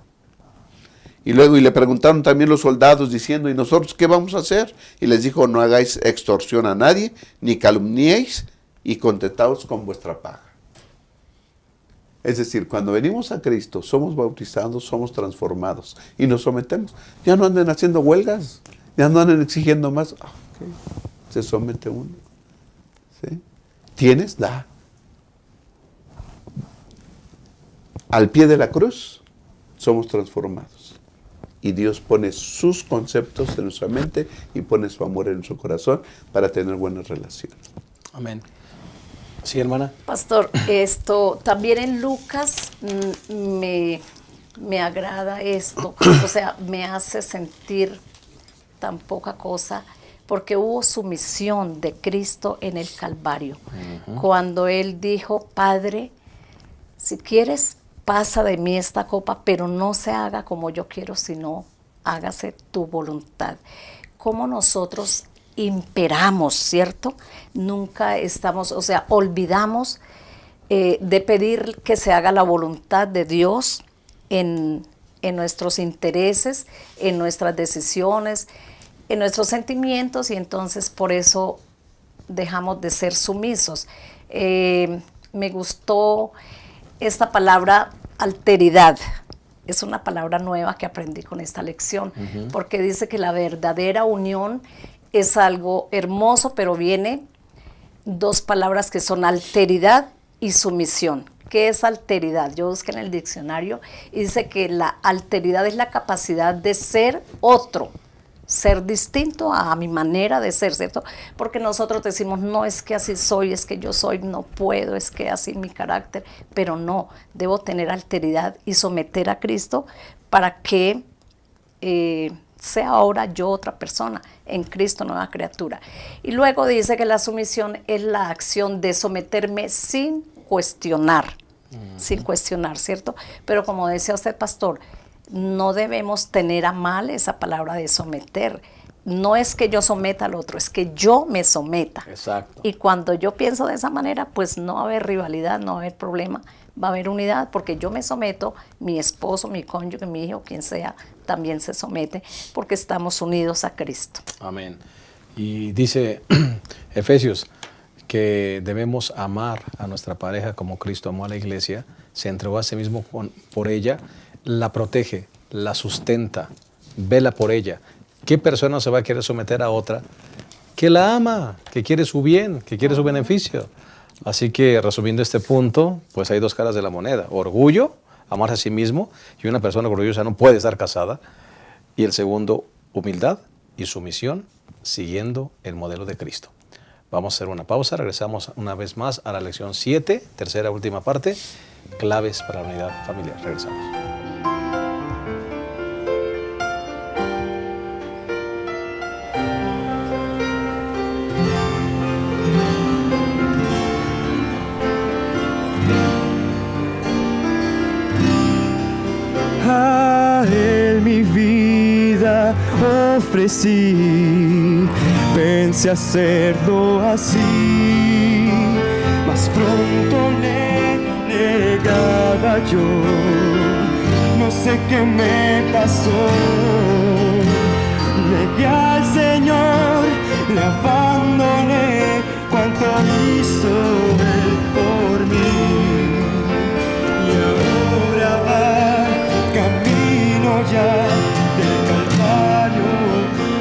Y luego le preguntaron también los soldados diciendo, ¿y nosotros qué vamos a hacer? Y les dijo, no hagáis extorsión a nadie, ni calumniéis, y contentaos con vuestra paga. Es decir, cuando venimos a Cristo, somos bautizados, somos transformados y nos sometemos. Ya no anden haciendo huelgas, ya no anden exigiendo más. Okay. Se somete uno. ¿Sí? ¿Tienes? Da. Al pie de la cruz, somos transformados. Y Dios pone sus conceptos en nuestra mente y pone su amor en nuestro corazón para tener buenas relaciones. Amén. Sí, hermana. Pastor, también en Lucas me agrada esto, o sea, me hace sentir tan poca cosa, porque hubo sumisión de Cristo en el Calvario. Cuando Él dijo, Padre, si quieres, pasa de mí esta copa, pero no se haga como yo quiero, sino hágase tu voluntad. Como nosotros imperamos, ¿cierto? Nunca estamos, o sea, olvidamos de pedir que se haga la voluntad de Dios en nuestros intereses, en nuestras decisiones, en nuestros sentimientos, y entonces por eso dejamos de ser sumisos. Me gustó esta palabra alteridad. Es una palabra nueva que aprendí con esta lección, porque dice que la verdadera unión es algo hermoso, pero viene 2 palabras que son alteridad y sumisión. ¿Qué es alteridad? Yo busqué en el diccionario y dice que la alteridad es la capacidad de ser otro, ser distinto a mi manera de ser, ¿cierto? Porque nosotros decimos, no, es que así soy, es que yo soy, no puedo, es que así mi carácter, pero no, debo tener alteridad y someter a Cristo para que sea ahora yo otra persona, en Cristo nueva criatura. Y luego dice que la sumisión es la acción de someterme sin cuestionar, ¿cierto? Pero como decía usted, pastor, no debemos tener a mal esa palabra de someter. No es que yo someta al otro, es que yo me someta. Exacto. Y cuando yo pienso de esa manera, pues no va a haber rivalidad, no va a haber problema, va a haber unidad, porque yo me someto, mi esposo, mi cónyuge, mi hijo, quien sea, también se somete, porque estamos unidos a Cristo. Amén. Y dice Efesios que debemos amar a nuestra pareja como Cristo amó a la iglesia, se entregó a sí mismo por ella, la protege, la sustenta, vela por ella. ¿Qué persona se va a querer someter a otra que la ama, que quiere su bien, que quiere su beneficio? Así que, resumiendo este punto, pues hay 2 caras de la moneda. Orgullo, amarse a sí mismo, y una persona orgullosa no puede estar casada. Y el segundo, humildad y sumisión, siguiendo el modelo de Cristo. Vamos a hacer una pausa, regresamos una vez más a la lección 7, tercera última parte, claves para la unidad familiar. Regresamos. A Él mi vida ofrecí, pensé hacerlo así, mas pronto le negaba yo, no sé qué me pasó, negué al Señor, le abandoné cuanto hizo Él por mí. Y ahora va camino ya del Calvario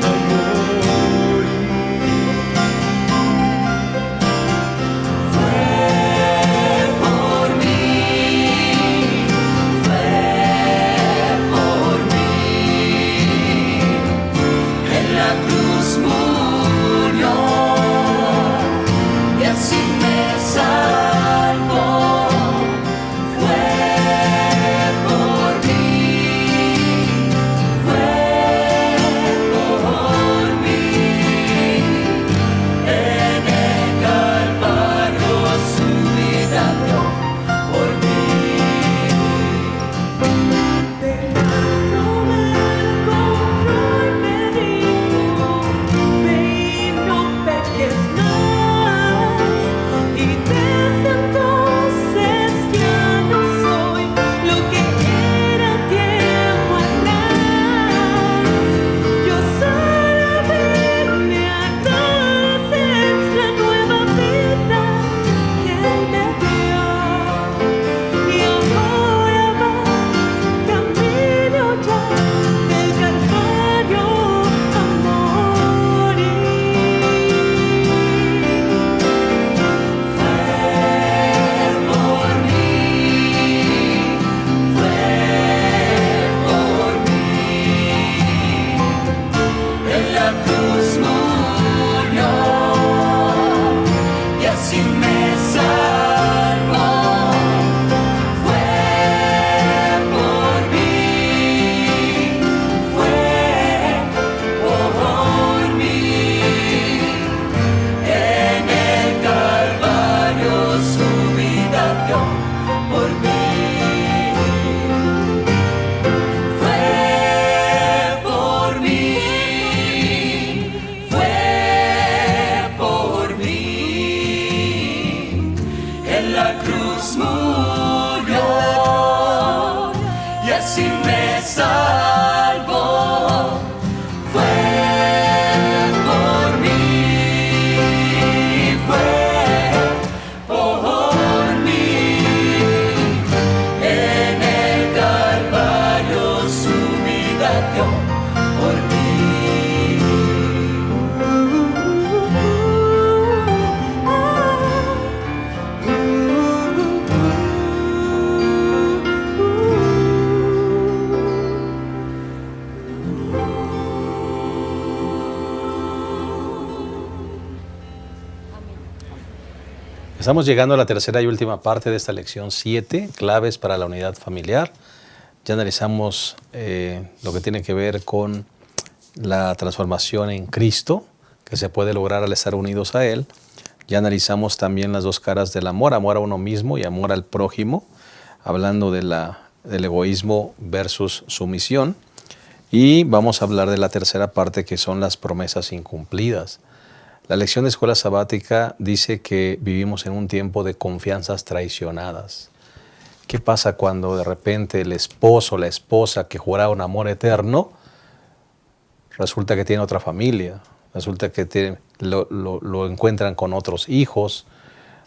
a morir. Fue por mí, en la cruz murió y así me salvó. Fue por mí, en el Calvario su vida dio por mí. Dejándome el control me dijo, ve y no peques más. Y desde entonces ya no soy lo que era tiempo atrás. Yo solo vine a agradecer la nueva vida que Él me dio. Y ahora va camino ya del Calvario a morir. Fue por mí, en la cruz murió y así me salvó. Fue por mí, en el Calvario su vida dio por mí. Fue por mí, en la cruz murió y así me salvó. Fue por mí, en el Calvario su vida dio por mí. Estamos llegando a la tercera y última parte de esta lección 7, claves para la unidad familiar. Ya analizamos lo que tiene que ver con la transformación en Cristo, que se puede lograr al estar unidos a Él. Ya analizamos también las dos caras del amor, amor a uno mismo y amor al prójimo, hablando del egoísmo versus sumisión. Y vamos a hablar de la tercera parte, que son las promesas incumplidas. La lección de escuela sabática dice que vivimos en un tiempo de confianzas traicionadas. ¿Qué pasa cuando de repente el esposo o la esposa que juraba un amor eterno resulta que tiene otra familia? Resulta que lo encuentran con otros hijos.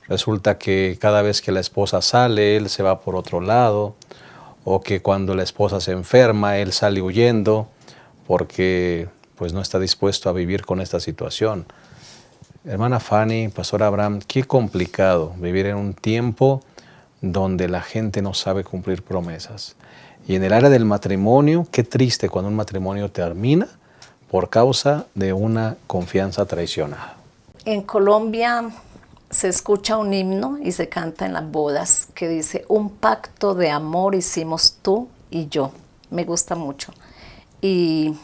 Resulta que cada vez que la esposa sale, él se va por otro lado. O que cuando la esposa se enferma, él sale huyendo porque pues, no está dispuesto a vivir con esta situación. Hermana Fanny, Pastor Abraham, qué complicado vivir en un tiempo donde la gente no sabe cumplir promesas. Y en el área del matrimonio, qué triste cuando un matrimonio termina por causa de una confianza traicionada. En Colombia se escucha un himno y se canta en las bodas que dice: un pacto de amor hicimos tú y yo. Me gusta mucho. Y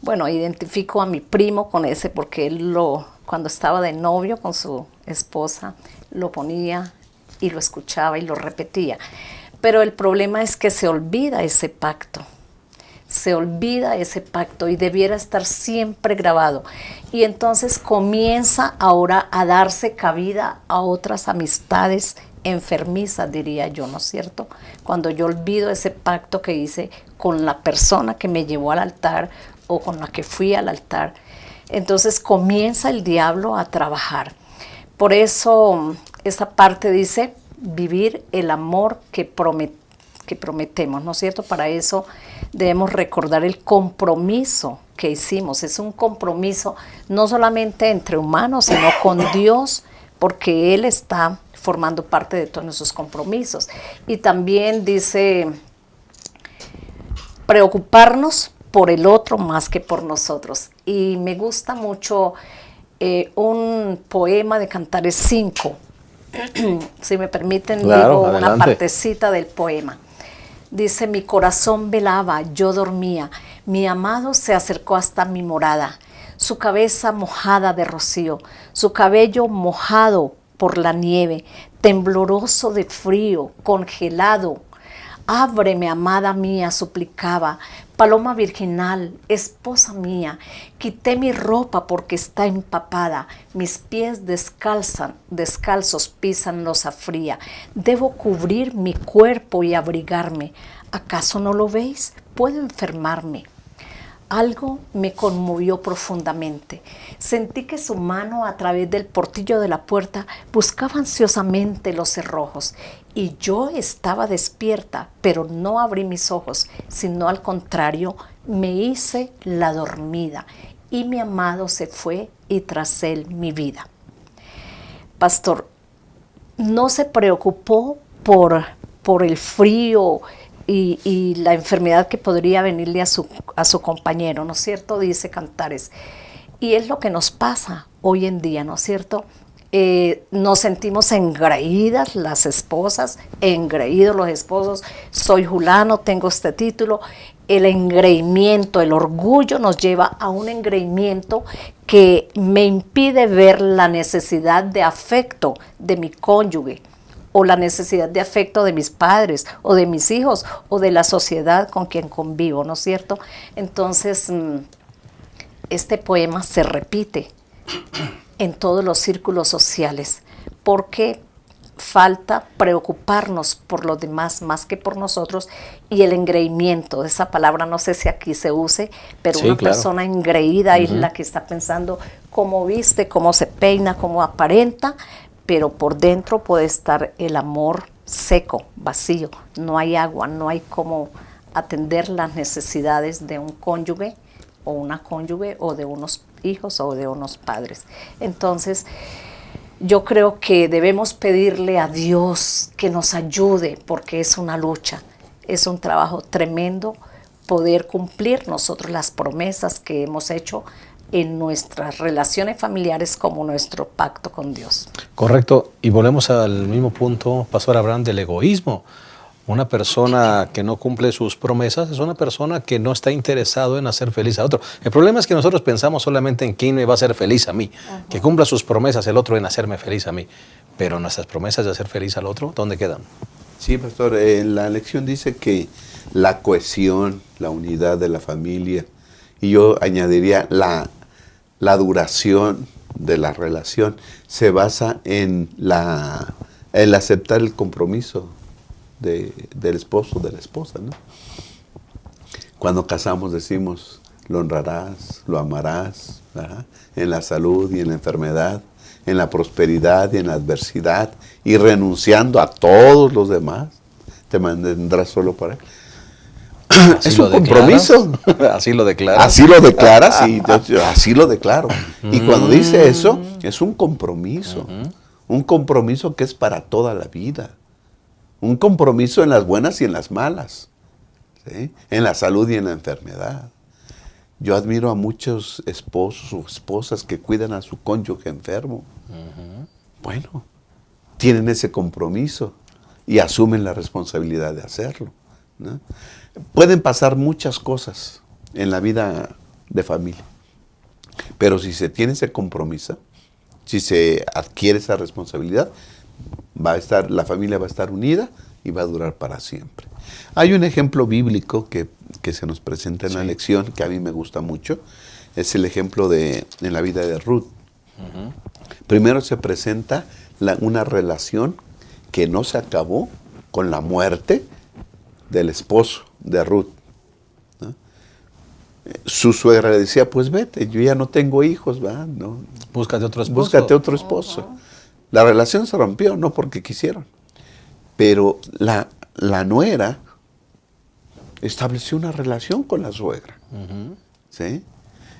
bueno, identifico a mi primo con ese porque él cuando estaba de novio con su esposa lo ponía y lo escuchaba y lo repetía. Pero el problema es que se olvida ese pacto. Se olvida ese pacto y debiera estar siempre grabado. Y entonces comienza ahora a darse cabida a otras amistades enfermizas, diría yo, ¿no es cierto? Cuando yo olvido ese pacto que hice con la persona que me llevó al altar, o con la que fui al altar, entonces comienza el diablo a trabajar. Por eso esa parte dice vivir el amor que prometemos, ¿no es cierto? Para eso debemos recordar el compromiso que hicimos. Es un compromiso no solamente entre humanos, sino con Dios, porque Él está formando parte de todos nuestros compromisos. Y también dice preocuparnos por el otro más que por nosotros. Y me gusta mucho un poema de Cantares 5. Si me permiten, Claro, digo una adelante. partecita del poema. Dice: mi corazón velaba, yo dormía, mi amado se acercó hasta mi morada, su cabeza mojada de rocío, su cabello mojado por la nieve, tembloroso de frío, congelado. Ábreme, amada mía, suplicaba, paloma virginal, esposa mía, quité mi ropa porque está empapada, mis pies descalzos pisan losa fría, debo cubrir mi cuerpo y abrigarme. ¿Acaso no lo veis? Puedo enfermarme. Algo me conmovió profundamente. Sentí que su mano a través del portillo de la puerta buscaba ansiosamente los cerrojos y yo estaba despierta, pero no abrí mis ojos, sino al contrario, me hice la dormida y mi amado se fue y tras él mi vida. Pastor, no se preocupó por el frío y la enfermedad que podría venirle a su compañero, ¿no es cierto? Dice Cantares. Y es lo que nos pasa hoy en día, ¿no es cierto? Nos sentimos engreídas las esposas, engreídos los esposos. Soy Julano, tengo este título. El engreimiento, el orgullo nos lleva a un engreimiento que me impide ver la necesidad de afecto de mi cónyuge, o la necesidad de afecto de mis padres, o de mis hijos, o de la sociedad con quien convivo, ¿no es cierto? Entonces, este poema se repite en todos los círculos sociales, porque falta preocuparnos por los demás más que por nosotros, y el engreimiento, esa palabra no sé si aquí se use, pero Sí, una claro. persona engreída es la que está pensando cómo viste, cómo se peina, cómo aparenta, pero por dentro puede estar el amor seco, vacío, no hay agua, no hay cómo atender las necesidades de un cónyuge o una cónyuge, o de unos hijos o de unos padres. Entonces, yo creo que debemos pedirle a Dios que nos ayude, porque es una lucha, es un trabajo tremendo poder cumplir nosotros las promesas que hemos hecho en nuestras relaciones familiares como nuestro pacto con Dios. Correcto. Y volvemos al mismo punto, Pastor Abraham, del egoísmo. Una persona que no cumple sus promesas es una persona que no está interesado en hacer feliz a otro. El problema es que nosotros pensamos solamente en quién me va a hacer feliz a mí, que cumpla sus promesas el otro en hacerme feliz a mí. Pero nuestras promesas de hacer feliz al otro, ¿dónde quedan? Sí, pastor, la lección dice que la cohesión, la unidad de la familia, y yo añadiría la duración de la relación, se basa en el aceptar el compromiso del esposo, de la esposa, ¿no? Cuando casamos decimos, lo honrarás, lo amarás, ¿verdad? En la salud y en la enfermedad, en la prosperidad y en la adversidad, y renunciando a todos los demás, te mantendrás solo para él. Así Es lo un compromiso. Así lo declaras. Así lo declaras y yo así lo declaro. Y cuando dice eso, es un compromiso. Un compromiso que es para toda la vida. Un compromiso en las buenas y en las malas. ¿Sí? En la salud y en la enfermedad. Yo admiro a muchos esposos o esposas que cuidan a su cónyuge enfermo. Bueno, tienen ese compromiso y asumen la responsabilidad de hacerlo, ¿no? Pueden pasar muchas cosas en la vida de familia, pero si se tiene ese compromiso, si se adquiere esa responsabilidad, la familia va a estar unida y va a durar para siempre. Hay un ejemplo bíblico que se nos presenta en la lección que a mí me gusta mucho, es el ejemplo en la vida de Ruth. Primero se presenta una relación que no se acabó con la muerte del esposo de Ruth, ¿no? su suegra le decía, pues vete, yo ya no tengo hijos, ¿verdad? No, Búscate otro esposo. búscate otro esposo. La relación se rompió, no porque quisieron. Pero la nuera estableció una relación con la suegra. ¿Sí?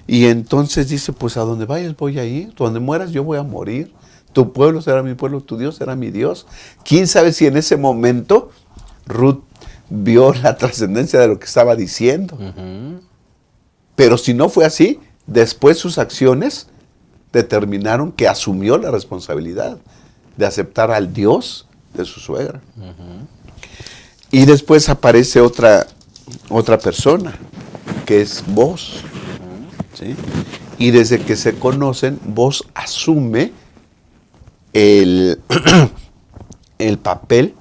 Y entonces dice, pues a donde vayas voy a ir, donde mueras yo voy a morir. Tu pueblo será mi pueblo, tu Dios será mi Dios. ¿Quién sabe si en ese momento Ruth vio la trascendencia de lo que estaba diciendo? Pero si no fue así, después sus acciones determinaron que asumió la responsabilidad de aceptar al Dios de su suegra. Y después aparece otra persona, que es Boaz. ¿Sí? Y desde que se conocen, Boaz asume el papel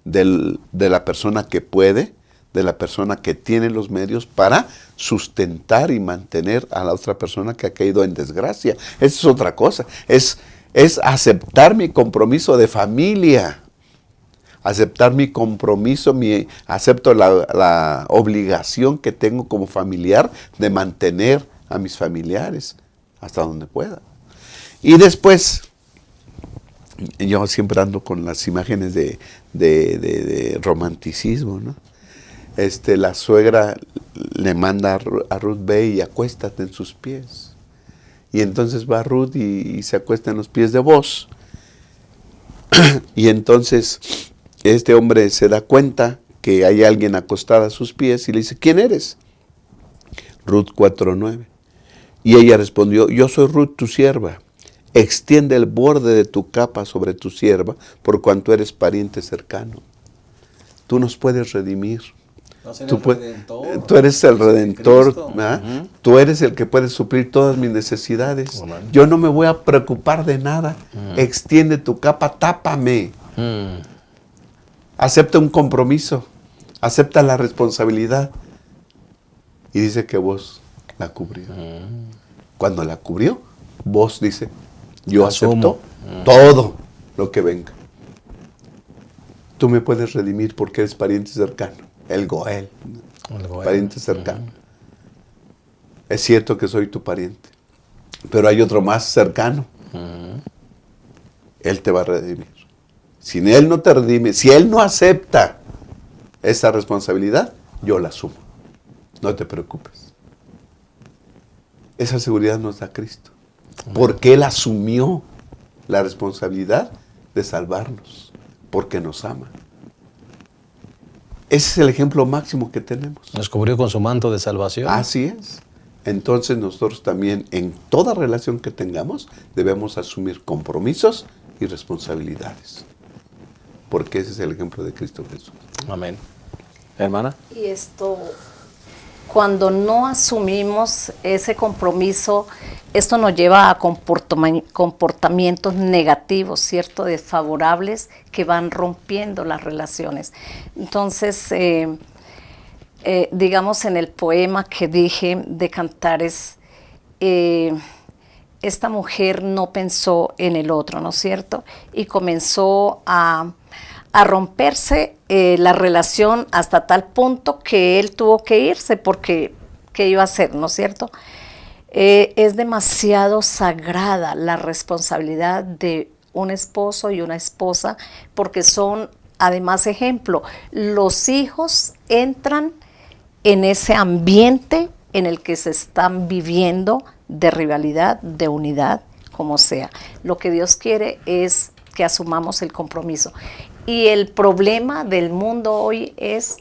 de la persona que puede, de la persona que tiene los medios para sustentar y mantener a la otra persona que ha caído en desgracia. Esa es otra cosa, es aceptar mi compromiso de familia, aceptar mi compromiso, acepto la obligación que tengo como familiar de mantener a mis familiares hasta donde pueda. Y después, yo siempre ando con las imágenes de romanticismo, ¿no? La suegra le manda a Ruth, ve y acuéstate en sus pies. Y entonces va Ruth y se acuesta en los pies de Boaz. Y entonces este hombre se da cuenta que hay alguien acostada a sus pies y le dice, ¿quién eres? Ruth 4:9. Y ella respondió, yo soy Ruth, tu sierva. Extiende el borde de tu capa sobre tu sierva, por cuanto eres pariente cercano. Tú nos puedes redimir. Tú eres el Redentor, ¿verdad? Tú eres el que puede suplir todas mis necesidades. Yo no me voy a preocupar de nada. Extiende tu capa, tápame. Acepta un compromiso, acepta la responsabilidad. Y dice que Boaz la cubrió. Cuando la cubrió, Boaz dice, yo acepto todo lo que venga. Tú me puedes redimir porque eres pariente cercano. El Goel, pariente cercano. Es cierto que soy tu pariente, pero hay otro más cercano. Él te va a redimir. Si Él no te redime, si Él no acepta esa responsabilidad, yo la asumo. No te preocupes. Esa seguridad nos da Cristo. Porque Él asumió la responsabilidad de salvarnos. Porque nos ama. Ese es el ejemplo máximo que tenemos. Nos cubrió con su manto de salvación. Así es. Entonces nosotros también en toda relación que tengamos debemos asumir compromisos y responsabilidades. Porque ese es el ejemplo de Cristo Jesús. Amén. Hermana. Y esto, cuando no asumimos ese compromiso, esto nos lleva a comportamientos negativos, ¿cierto? Desfavorables que van rompiendo las relaciones. Entonces, digamos en el poema que dije de Cantares, esta mujer no pensó en el otro, ¿no es cierto? Y comenzó a romperse la relación hasta tal punto que él tuvo que irse porque ¿qué iba a hacer, no es cierto? Es demasiado sagrada la responsabilidad de un esposo y una esposa porque son además ejemplo. Los hijos entran en ese ambiente en el que se están viviendo de rivalidad, de unidad, como sea. Lo que Dios quiere es que asumamos el compromiso. Y el problema del mundo hoy es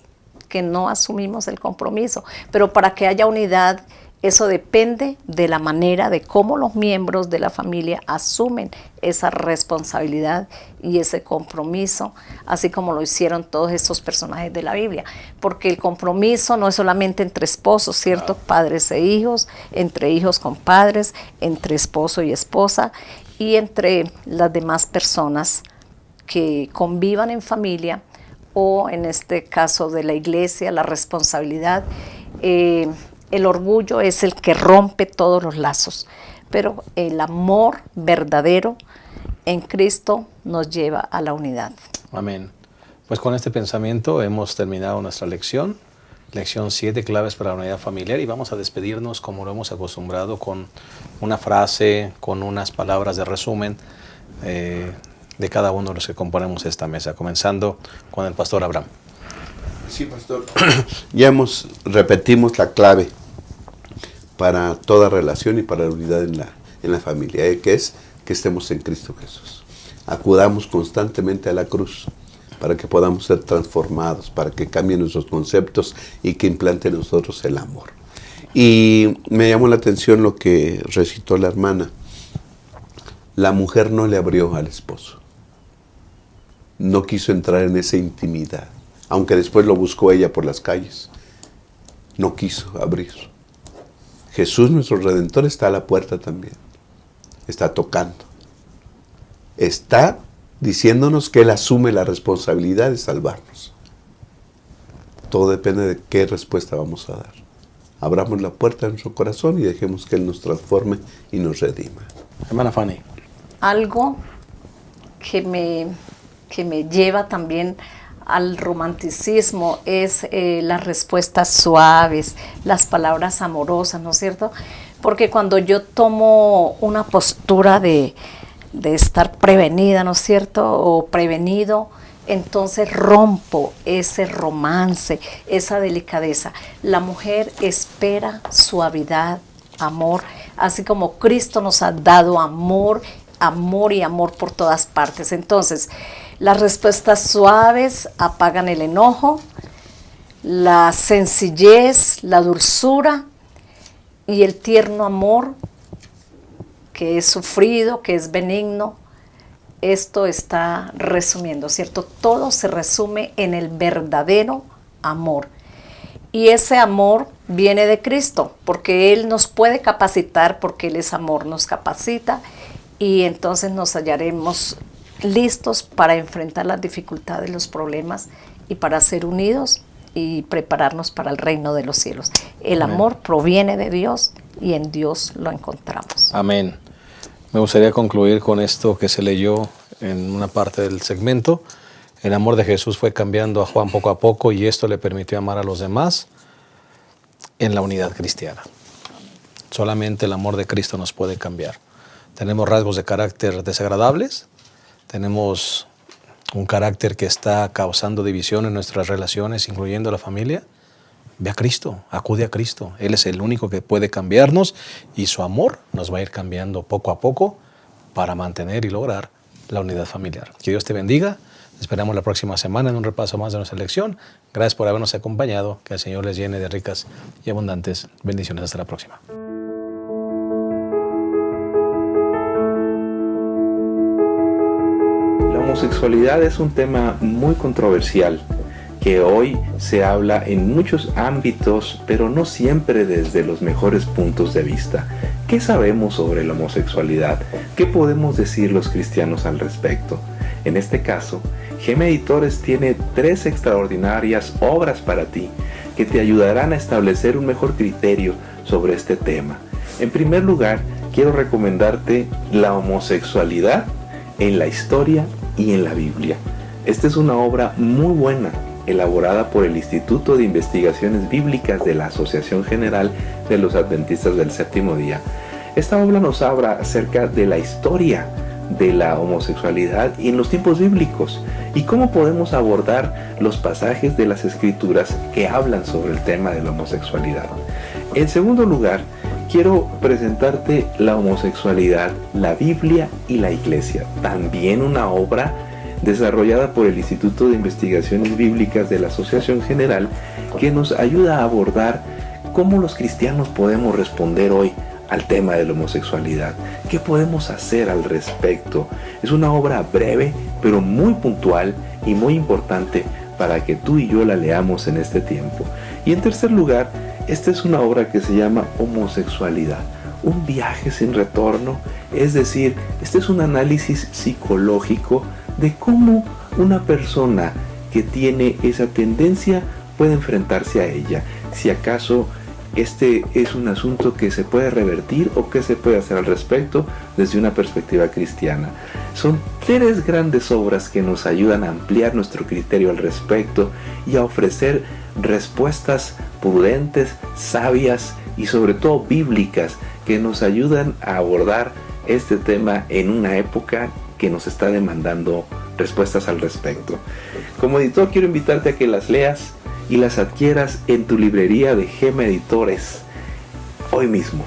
que no asumimos el compromiso. Pero para que haya unidad, eso depende de la manera de cómo los miembros de la familia asumen esa responsabilidad y ese compromiso, así como lo hicieron todos estos personajes de la Biblia. Porque el compromiso no es solamente entre esposos, ¿cierto? Padres e hijos, entre hijos con padres, entre esposo y esposa y entre las demás personas que convivan en familia o en este caso de la iglesia, la responsabilidad. El orgullo es el que rompe todos los lazos, pero el amor verdadero en Cristo nos lleva a la unidad. Amén. Pues con este pensamiento hemos terminado nuestra lección. lección 7 claves para la unidad familiar, y vamos a despedirnos como lo hemos acostumbrado con una frase, con unas palabras de resumen de cada uno de los que componemos esta mesa, comenzando con el pastor Abraham. Sí, pastor. Ya repetimos la clave para toda relación y para la unidad en la familia, que es que estemos en Cristo Jesús. Acudamos constantemente a la cruz para que podamos ser transformados, para que cambien nuestros conceptos y que implante en nosotros el amor. Y me llamó la atención lo que recitó la hermana. La mujer no le abrió al esposo. No quiso entrar en esa intimidad, aunque después lo buscó ella por las calles. No quiso abrir. Jesús, nuestro Redentor, está a la puerta también. Está tocando. Está diciéndonos que Él asume la responsabilidad de salvarnos. Todo depende de qué respuesta vamos a dar. Abramos la puerta de nuestro corazón y dejemos que Él nos transforme y nos redima. Hermana Fanny. Algo que me lleva también al romanticismo es las respuestas suaves, las palabras amorosas, ¿no es cierto? Porque cuando yo tomo una postura de estar prevenida, ¿no es cierto? O prevenido, entonces rompo ese romance, esa delicadeza. La mujer espera suavidad, amor, así como Cristo nos ha dado amor, amor y amor por todas partes. Entonces, las respuestas suaves apagan el enojo, la sencillez, la dulzura y el tierno amor que es sufrido, que es benigno. Esto está resumiendo, ¿cierto? Todo se resume en el verdadero amor. Y ese amor viene de Cristo, porque Él nos puede capacitar, porque Él es amor, nos capacita, y entonces nos hallaremos listos para enfrentar las dificultades, los problemas, y para ser unidos y prepararnos para el reino de los cielos. El Amén. amor proviene de Dios y en Dios lo encontramos. Amén. Me gustaría concluir con esto que se leyó en una parte del segmento. El amor de Jesús fue cambiando a Juan poco a poco y esto le permitió amar a los demás en la unidad cristiana. Solamente el amor de Cristo nos puede cambiar. Tenemos rasgos de carácter desagradables, tenemos un carácter que está causando división en nuestras relaciones, incluyendo la familia. Ve a Cristo, acude a Cristo. Él es el único que puede cambiarnos y su amor nos va a ir cambiando poco a poco para mantener y lograr la unidad familiar. Que Dios te bendiga. Esperamos la próxima semana en un repaso más de nuestra lección. Gracias por habernos acompañado. Que el Señor les llene de ricas y abundantes bendiciones. Hasta la próxima. La homosexualidad es un tema muy controversial que hoy se habla en muchos ámbitos, pero no siempre desde los mejores puntos de vista. ¿Qué sabemos sobre la homosexualidad? ¿Qué podemos decir los cristianos al respecto? En este caso, GEM Editores tiene 3 extraordinarias obras para ti que te ayudarán a establecer un mejor criterio sobre este tema. En primer lugar, quiero recomendarte La homosexualidad en la historia y en la Biblia. Esta es una obra muy buena, elaborada por el Instituto de Investigaciones Bíblicas de la Asociación General de los Adventistas del Séptimo Día. Esta obra nos habla acerca de la historia de la homosexualidad y en los tiempos bíblicos y cómo podemos abordar los pasajes de las Escrituras que hablan sobre el tema de la homosexualidad. En segundo lugar, quiero presentarte La homosexualidad, la Biblia y la Iglesia, también una obra desarrollada por el Instituto de Investigaciones Bíblicas de la Asociación General que nos ayuda a abordar cómo los cristianos podemos responder hoy al tema de la homosexualidad. ¿Qué podemos hacer al respecto? Es una obra breve, pero muy puntual y muy importante para que tú y yo la leamos en este tiempo. Y en tercer lugar, esta es una obra que se llama Homosexualidad, un viaje sin retorno. Es decir, este es un análisis psicológico de cómo una persona que tiene esa tendencia puede enfrentarse a ella. Si acaso este es un asunto que se puede revertir o qué se puede hacer al respecto desde una perspectiva cristiana. Son 3 grandes obras que nos ayudan a ampliar nuestro criterio al respecto y a ofrecer respuestas prudentes, sabias y sobre todo bíblicas que nos ayudan a abordar este tema en una época que nos está demandando respuestas al respecto. Como editor quiero invitarte a que las leas y las adquieras en tu librería de Gema Editores hoy mismo.